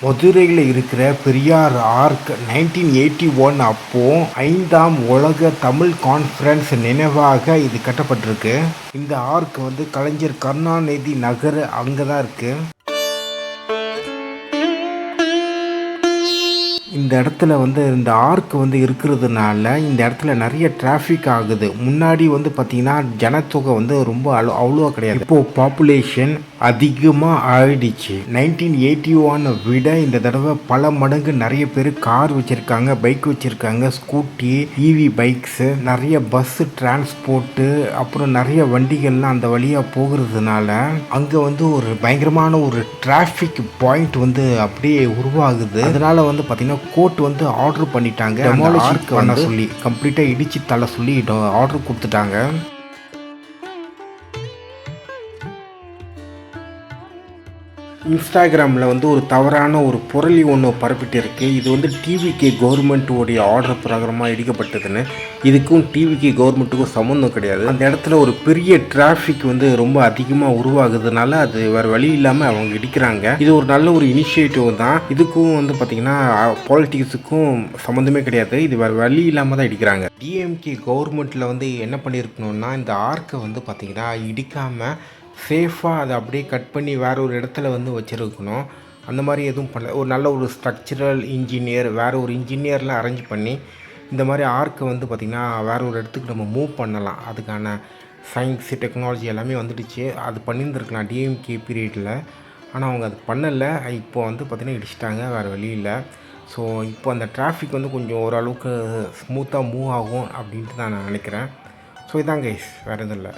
மதுரையில் இருக்கிற பெரியார் ஆர்க் 1981 அப்போ 5ஆம் உலக தமிழ் கான்ஃபரன்ஸ் நினைவாக இது கட்டப்பட்டிருக்கு. இந்த ஆர்க் வந்து கலைஞர் கருணாநிதி நகர் அங்கே தான் இருக்குது. இந்த இடத்துல வந்து இந்த ஆர்க் வந்து இருக்கிறதுனால இந்த இடத்துல நிறைய டிராஃபிக் ஆகுது. முன்னாடி வந்து பார்த்திங்கன்னா ஜனத்தொகை வந்து ரொம்ப அவ்வளோவா கிடையாது. இப்போது பாப்புலேஷன் அதிகமாக ஆயிடுச்சு. 1981 விட இந்த தடவை பல மடங்கு நிறைய பேர் கார் வச்சுருக்காங்க, பைக் வச்சுருக்காங்க, ஸ்கூட்டி, இவி பைக்ஸு, நிறைய பஸ்ஸு டிரான்ஸ்போர்ட்டு, அப்புறம் நிறைய வண்டிகள்லாம் அந்த வழியாக போகிறதுனால அங்கே வந்து ஒரு பயங்கரமான ஒரு டிராஃபிக் பாயிண்ட் வந்து அப்படியே உருவாகுது. அதனால் வந்து பார்த்திங்கன்னா கோர்ட் வந்து ஆர்டர் பண்ணிட்டாங்க, டெமாலிஷ் பண்ண சொல்லி, கம்ப்ளீட்டாக இடிச்சு தள்ள சொல்லி ஆர்டர் கொடுத்துட்டாங்க. இன்ஸ்டாகிராமில் வந்து ஒரு தவறான ஒரு புரளி ஒன்று பரப்பிட்டு இருக்குது. இது வந்து டிவிகே கவர்மெண்ட்டோடைய ஆர்டர் பிரகாரமாக இடிக்கப்பட்டதுன்னு. இதுக்கும் டிவிகே கவர்மெண்ட்டுக்கும் சம்மந்தம் கிடையாது. அந்த இடத்துல ஒரு பெரிய டிராஃபிக் வந்து ரொம்ப அதிகமாக உருவாகுதுனால அது வேறு வழி இல்லாமல் அவங்க இடிக்கிறாங்க. இது ஒரு நல்ல ஒரு இனிஷியேட்டிவ் தான். இதுக்கும் வந்து பார்த்திங்கன்னா பாலிட்டிக்ஸுக்கும் சம்மந்தமே கிடையாது. இது வேறு வழி இல்லாமல் தான் இடிக்கிறாங்க. டிஎம்கே கவர்மெண்ட்டில் வந்து என்ன பண்ணியிருக்கணும்னா இந்த ஆர்க்கை வந்து பார்த்திங்கன்னா இடிக்காமல் சேஃபாக அதை அப்படியே கட் பண்ணி வேறு ஒரு இடத்துல வந்து வச்சுருக்கணும். அந்த மாதிரி எதுவும் பண்ணல. ஒரு நல்ல ஒரு ஸ்ட்ரக்சரல் இன்ஜினியர், வேறு ஒரு இன்ஜினியர்லாம் அரேஞ்ச் பண்ணி இந்த மாதிரி ஆர்க்கை வந்து பார்த்திங்கன்னா வேறு ஒரு இடத்துக்கு நம்ம மூவ் பண்ணலாம். அதுக்கான சயின்ஸு, டெக்னாலஜி எல்லாமே வந்துடுச்சு. அது பண்ணியிருந்துருக்கலாம் டிஎம்கே பீரியடில். ஆனால் அவங்க அது பண்ணலை. இப்போ வந்து பார்த்திங்கன்னா இடிச்சிட்டாங்க, வேறு வழி இல்லை. ஸோ இப்போ அந்த டிராஃபிக் வந்து கொஞ்சம் ஓரளவுக்கு ஸ்மூத்தாக மூவ் ஆகும் அப்படின்ட்டு நான் நினைக்கிறேன். ஸோ இதான் கைஸ், வேறு எதுவும் இல்லை.